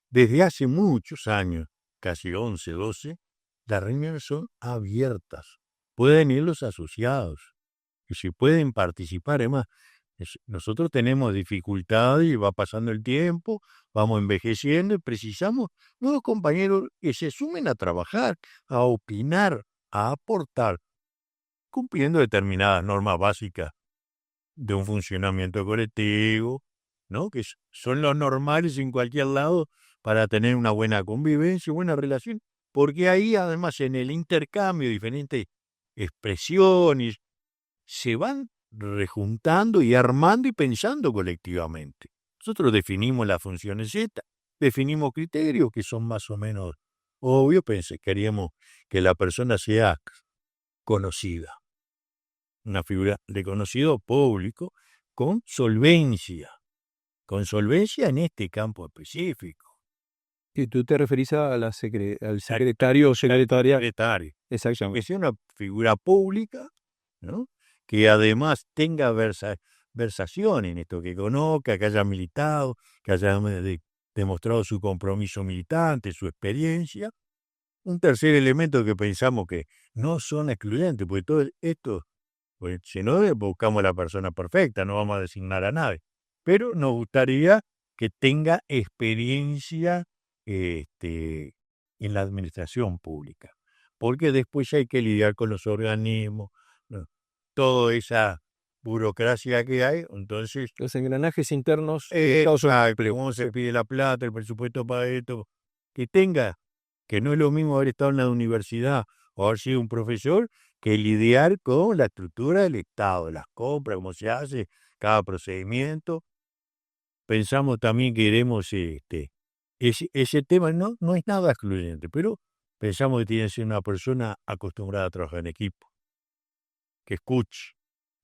S4: Desde hace muchos años, casi 11, 12, las reuniones son abiertas. Pueden ir los asociados y si pueden participar. Además, nosotros tenemos dificultades y va pasando el tiempo, vamos envejeciendo y precisamos nuevos compañeros que se sumen a trabajar, a opinar, a aportar, cumpliendo determinadas normas básicas de un funcionamiento colectivo, ¿no? Que son los normales en cualquier lado para tener una buena convivencia, buena relación, porque ahí además en el intercambio de diferentes expresiones se van rejuntando y armando y pensando colectivamente. Nosotros definimos las funciones Z, definimos criterios que son más o menos obvios, queríamos que la persona sea conocida, una figura de conocido público, con solvencia en este campo específico.
S2: Y tú te referís al secretario o secretaria.
S4: Secretario.
S2: Exactamente.
S4: Que sea una figura pública, ¿no? Que además tenga versación en esto, que conozca, que haya militado, que haya demostrado su compromiso militante, su experiencia. Un tercer elemento que pensamos que no son excluyentes, porque todo esto, pues, si no, buscamos la persona perfecta, no vamos a designar a nadie, pero nos gustaría que tenga experiencia en la administración pública, porque después hay que lidiar con los organismos, ¿no? Toda esa burocracia que hay, entonces
S2: Los engranajes internos
S4: cómo se pide la plata, el presupuesto para esto, que no es lo mismo haber estado en la universidad o haber sido un profesor que lidiar con la estructura del Estado, las compras, cómo se hace, cada procedimiento. Pensamos también que queremos ese tema, no es nada excluyente, pero pensamos que tiene que ser una persona acostumbrada a trabajar en equipo, que escuche,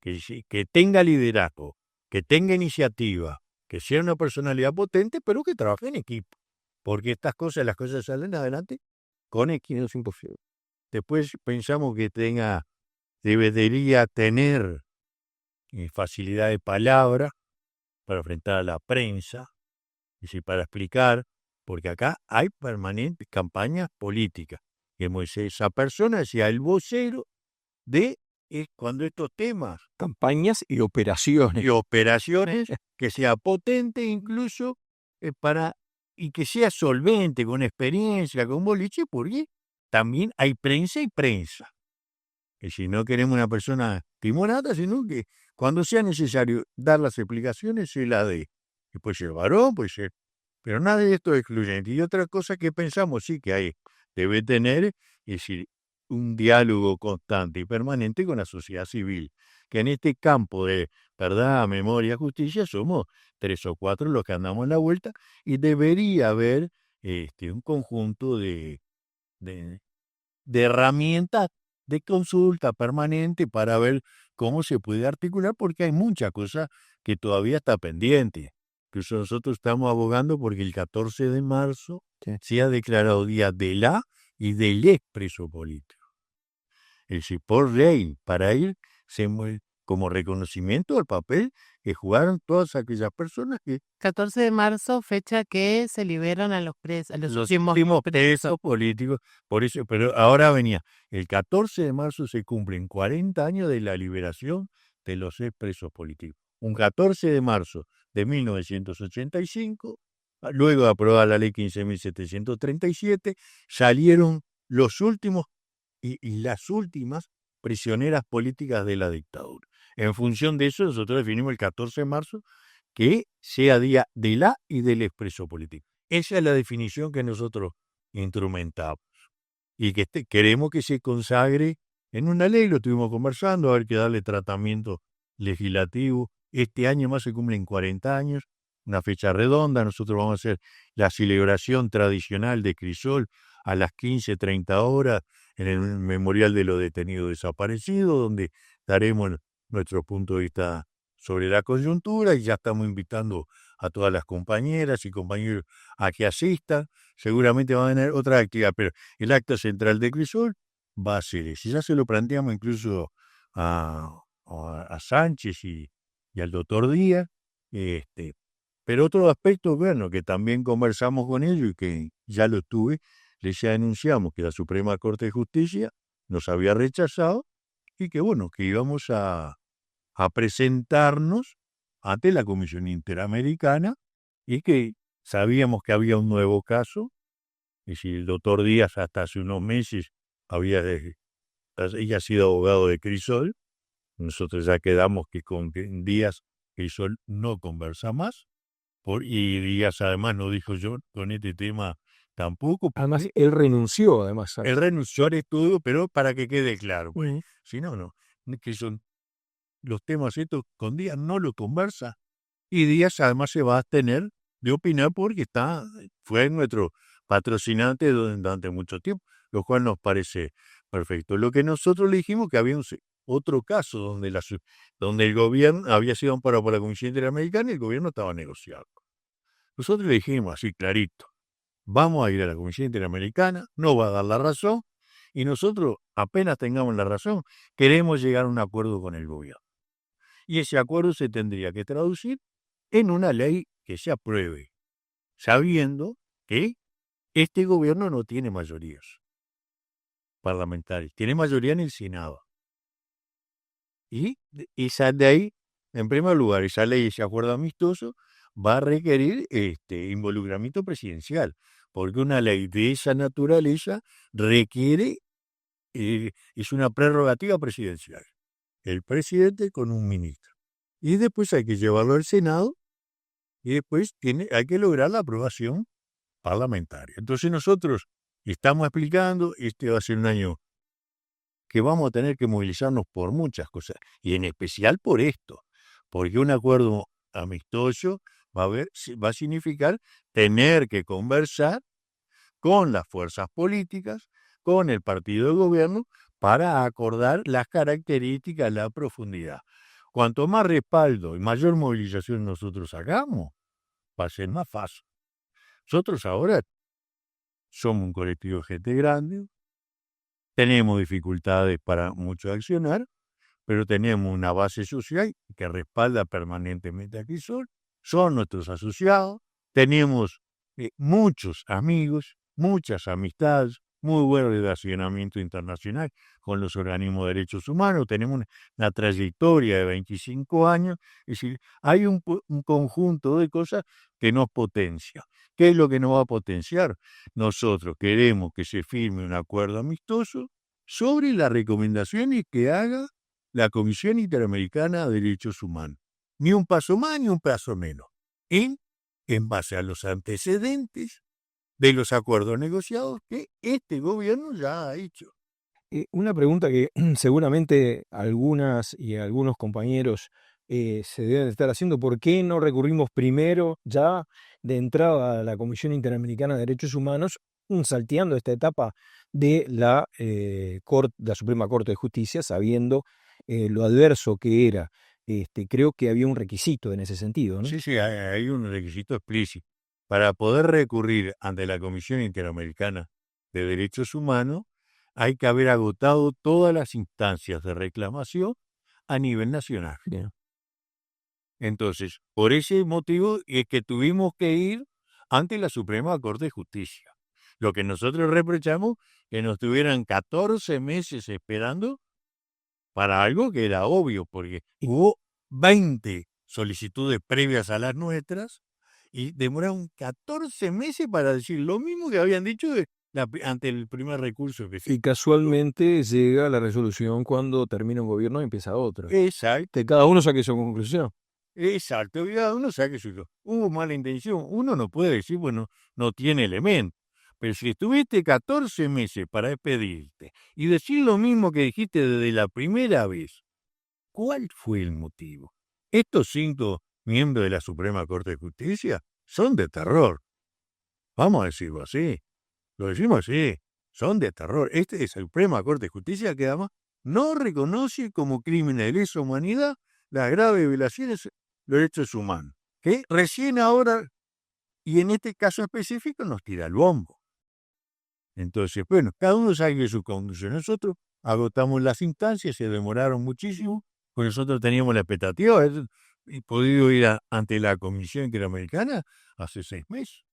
S4: que tenga liderazgo, que tenga iniciativa, que sea una personalidad potente, pero que trabaje en equipo. Porque las cosas salen adelante con equipo.
S2: es imposible.
S4: Después pensamos que debería tener facilidad de palabra para enfrentar a la prensa, es decir, para explicar, porque acá hay permanentes campañas políticas. Que esa persona sea el vocero de cuando estos temas.
S2: Campañas y operaciones.
S4: Que sea potente incluso y que sea solvente, con experiencia, con boliche, porque también hay prensa y prensa. Que si no queremos una persona timorata, sino que cuando sea necesario dar las explicaciones, se la dé. Y puede ser varón, puede ser. Pero nada de esto es excluyente. Y otra cosa que pensamos, sí, que debe tener, es decir, un diálogo constante y permanente con la sociedad civil. Que en este campo de verdad, memoria, justicia, somos 3 o 4 los que andamos en la vuelta, y debería haber un conjunto de herramientas de consulta permanente para ver cómo se puede articular, porque hay mucha cosa que todavía está pendiente. Incluso nosotros estamos abogando porque el 14 de marzo sea declarado Día de la y del expreso político. Es decir, por ley, para ir como reconocimiento al papel que jugaron todas aquellas personas que
S3: 14 de marzo, fecha que se liberan a los presos, a los últimos
S4: presos políticos. Por eso, pero ahora venía, el 14 de marzo se cumplen 40 años de la liberación de los presos políticos. Un 14 de marzo de 1985, luego de aprobar la ley 15.737, salieron los últimos y las últimas prisioneras políticas de la dictadura. En función de eso, nosotros definimos el 14 de marzo que sea día de la y del expreso político. Esa es la definición que nosotros instrumentamos y que queremos que se consagre en una ley. Lo estuvimos conversando, a ver que darle tratamiento legislativo. Este año más se cumplen 40 años, una fecha redonda. Nosotros vamos a hacer la celebración tradicional de Crisol a las 15:30 horas en el memorial de los detenidos desaparecidos, donde daremos nuestro punto de vista sobre la coyuntura, y ya estamos invitando a todas las compañeras y compañeros a que asistan. Seguramente van a tener otra actividad, pero el acto central de Crisol va a ser ese. Ya se lo planteamos incluso a Sánchez y al doctor Díaz. Pero otro aspecto, bueno, que también conversamos con ellos y que ya lo tuve, les ya anunciamos que la Suprema Corte de Justicia nos había rechazado y que, bueno, que íbamos a presentarnos ante la Comisión Interamericana, y que sabíamos que había un nuevo caso. Y si el doctor Díaz hasta hace unos meses había sido abogado de Crisol, nosotros ya quedamos que con Díaz Crisol no conversa más, y Díaz además no dijo yo con este tema tampoco.
S2: Además, él renunció, además.
S4: Él renunció al estudio, pero para que quede claro, si no, que son los temas estos con Díaz no lo conversa, y Díaz además se va a abstener de opinar porque fue nuestro patrocinante durante mucho tiempo, lo cual nos parece perfecto. Lo que nosotros le dijimos que había otro caso donde el gobierno había sido amparado por la Comisión Interamericana y el gobierno estaba negociando. Nosotros le dijimos así clarito, vamos a ir a la Comisión Interamericana, no va a dar la razón, y nosotros, apenas tengamos la razón, queremos llegar a un acuerdo con el gobierno. Y ese acuerdo se tendría que traducir en una ley que se apruebe, sabiendo que este gobierno no tiene mayorías parlamentarias, tiene mayoría en el Senado. Y de ahí, en primer lugar, esa ley, ese acuerdo amistoso, va a requerir involucramiento presidencial, porque una ley de esa naturaleza requiere, es una prerrogativa presidencial, el presidente con un ministro. Y después hay que llevarlo al Senado y después hay que lograr la aprobación parlamentaria. Entonces nosotros estamos explicando, este va a ser un año que vamos a tener que movilizarnos por muchas cosas, y en especial por esto, porque un acuerdo amistoso va a significar tener que conversar con las fuerzas políticas, con el partido de gobierno, para acordar las características, la profundidad. Cuanto más respaldo y mayor movilización nosotros hagamos, va a ser más fácil. Nosotros ahora somos un colectivo de gente grande, tenemos dificultades para mucho accionar, pero tenemos una base social que respalda permanentemente a Crisol, son nuestros asociados, tenemos muchos amigos, muchas amistades, muy buen relacionamiento internacional con los organismos de derechos humanos, tenemos una trayectoria de 25 años, es decir, hay un conjunto de cosas que nos potencia. ¿Qué es lo que nos va a potenciar? Nosotros queremos que se firme un acuerdo amistoso sobre las recomendaciones que haga la Comisión Interamericana de Derechos Humanos. Ni un paso más ni un paso menos. En base a los antecedentes de los acuerdos negociados que este gobierno ya ha hecho.
S2: Una pregunta que seguramente algunas y algunos compañeros se deben estar haciendo: ¿por qué no recurrimos primero ya de entrada a la Comisión Interamericana de Derechos Humanos, salteando esta etapa de la Suprema Corte de Justicia, sabiendo lo adverso que era? Creo que había un requisito en ese sentido, ¿no?
S4: Sí, hay un requisito explícito. Para poder recurrir ante la Comisión Interamericana de Derechos Humanos, hay que haber agotado todas las instancias de reclamación a nivel nacional.
S2: Bien.
S4: Entonces, por ese motivo es que tuvimos que ir ante la Suprema Corte de Justicia. Lo que nosotros reprochamos, que nos tuvieran 14 meses esperando para algo que era obvio, porque hubo 20 solicitudes previas a las nuestras y demoraron 14 meses para decir lo mismo que habían dicho ante el primer recurso que se...
S2: Y casualmente llega la resolución cuando termina un gobierno y empieza otro.
S4: Exacto.
S2: Cada uno saque su conclusión.
S4: Exacto, uno sabe que hubo mala intención, uno no puede decir, bueno, no tiene elemento, pero si estuviste 14 meses para despedirte y decir lo mismo que dijiste desde la primera vez, ¿cuál fue el motivo? Estos 5 miembros de la Suprema Corte de Justicia son de terror, vamos a decirlo así, lo decimos así, son de terror. Esta Suprema Corte de Justicia que además no reconoce como crímenes de lesa humanidad las graves violaciones los derechos humanos, que recién ahora, y en este caso específico, nos tira el bombo. Entonces, bueno, cada uno sabe su conclusión. Nosotros agotamos las instancias, se demoraron muchísimo, porque nosotros teníamos la expectativa de podido ir ante la Comisión Interamericana hace 6 meses.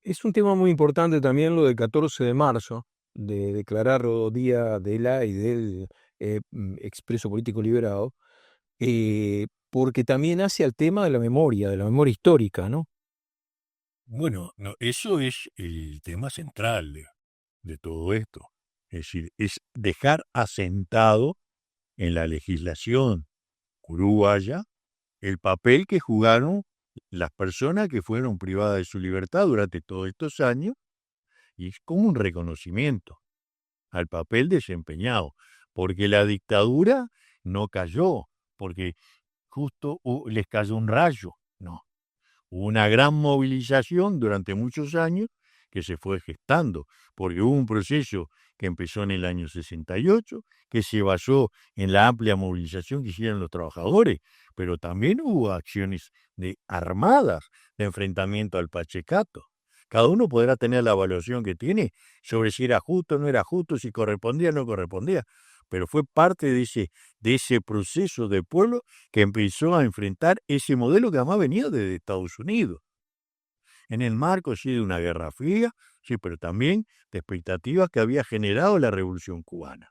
S2: Es un tema muy importante también lo del 14 de marzo, de declarar Día de la y del expreso político liberado, porque también hace al tema de la memoria histórica, ¿no?
S4: Bueno, no, eso es el tema central de todo esto. Es decir, es dejar asentado en la legislación uruguaya el papel que jugaron las personas que fueron privadas de su libertad durante todos estos años, y es como un reconocimiento al papel desempeñado, porque la dictadura no cayó, porque justo les cayó un rayo, no. Hubo una gran movilización durante muchos años que se fue gestando, porque hubo un proceso que empezó en el año 68, que se basó en la amplia movilización que hicieron los trabajadores, pero también hubo acciones armadas de enfrentamiento al Pachecato. Cada uno podrá tener la evaluación que tiene sobre si era justo o no era justo, si correspondía o no correspondía, pero fue parte de ese proceso de pueblo que empezó a enfrentar ese modelo que además venía desde Estados Unidos, en el marco sí de una guerra fría, sí, pero también de expectativas que había generado la Revolución Cubana.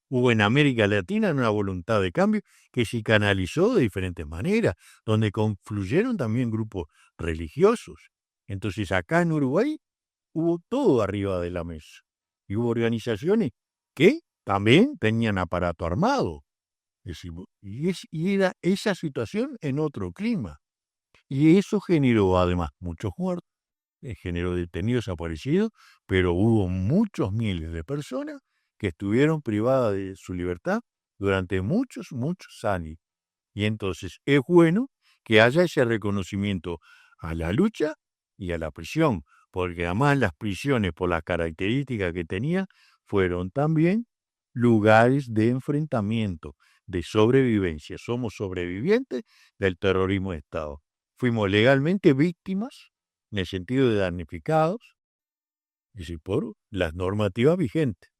S4: Hubo en América Latina una voluntad de cambio que se canalizó de diferentes maneras, donde confluyeron también grupos religiosos. Entonces acá en Uruguay hubo todo arriba de la mesa. Y hubo organizaciones que también tenían aparato armado. Y era esa situación en otro clima. Y eso generó además muchos muertos, generó detenidos, desaparecidos, pero hubo muchos miles de personas que estuvieron privadas de su libertad durante muchos, muchos años. Y entonces es bueno que haya ese reconocimiento a la lucha y a la prisión, porque además las prisiones, por las características que tenía, fueron también lugares de enfrentamiento, de sobrevivencia. Somos sobrevivientes del terrorismo de Estado. Fuimos legalmente víctimas, en el sentido de damnificados, es decir, por las normativas vigentes.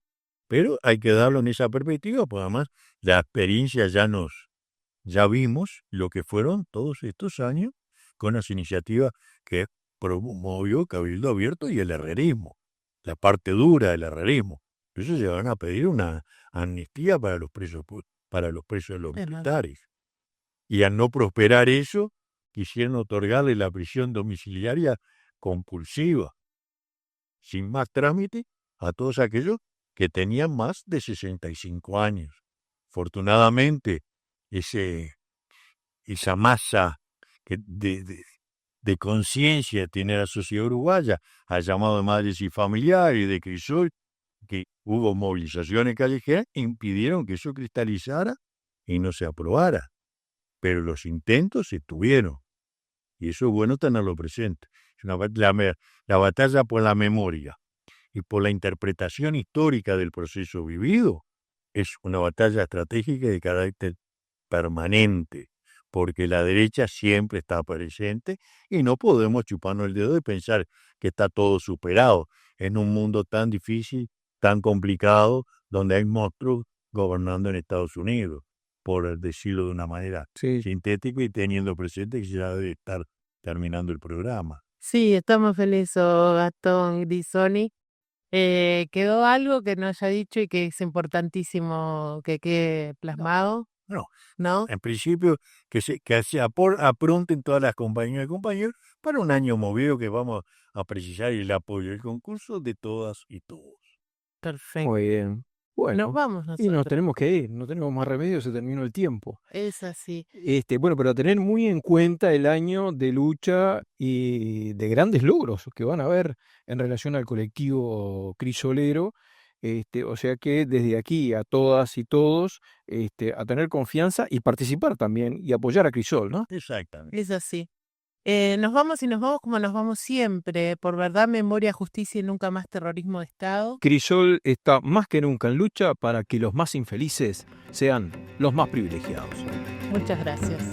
S4: Pero hay que darlo en esa perspectiva, pues además la experiencia ya vimos lo que fueron todos estos años con las iniciativas que promovió Cabildo Abierto y el herrerismo, la parte dura del herrerismo. Ellos llegaron a pedir una amnistía para los presos de los militares. Y al no prosperar eso, quisieron otorgarle la prisión domiciliaria compulsiva, sin más trámite, a todos aquellos que tenían más de 65 años. Afortunadamente, esa masa de conciencia tiene la sociedad uruguaya, ha llamado de madres y familiares, de Crisol, que hubo movilizaciones callejeras, impidieron que eso cristalizara y no se aprobara. Pero los intentos se tuvieron. Y eso es bueno tenerlo presente. La batalla por la memoria y por la interpretación histórica del proceso vivido es una batalla estratégica de carácter permanente, porque la derecha siempre está presente y no podemos chuparnos el dedo y pensar que está todo superado en un mundo tan difícil, tan complicado, donde hay monstruos gobernando en Estados Unidos, por decirlo de una manera sintética y teniendo presente que ya debe estar terminando el programa.
S3: Sí, estamos felices, Gastón Grisoni. ¿Quedó algo que no haya dicho y que es importantísimo que quede plasmado?
S4: No. En principio, que se apronten todas las compañeras y compañeros para un año movido que vamos a precisar el apoyo y el concurso de todas y todos.
S3: Perfecto.
S2: Muy bien. Bueno,
S3: Nos vamos
S2: y nos
S3: nosotros.
S2: tenemos que ir, no tenemos más remedio, se terminó el tiempo.
S3: Es así.
S2: Bueno, pero a tener muy en cuenta el año de lucha y de grandes logros que van a haber en relación al colectivo crisolero. O sea que desde aquí a todas y todos, a tener confianza y participar también y apoyar a Crisol, ¿no?
S4: Exactamente.
S3: Es así. Nos vamos como nos vamos siempre, por verdad, memoria, justicia y nunca más terrorismo de Estado.
S2: Crisol está más que nunca en lucha para que los más infelices sean los más privilegiados.
S3: Muchas gracias.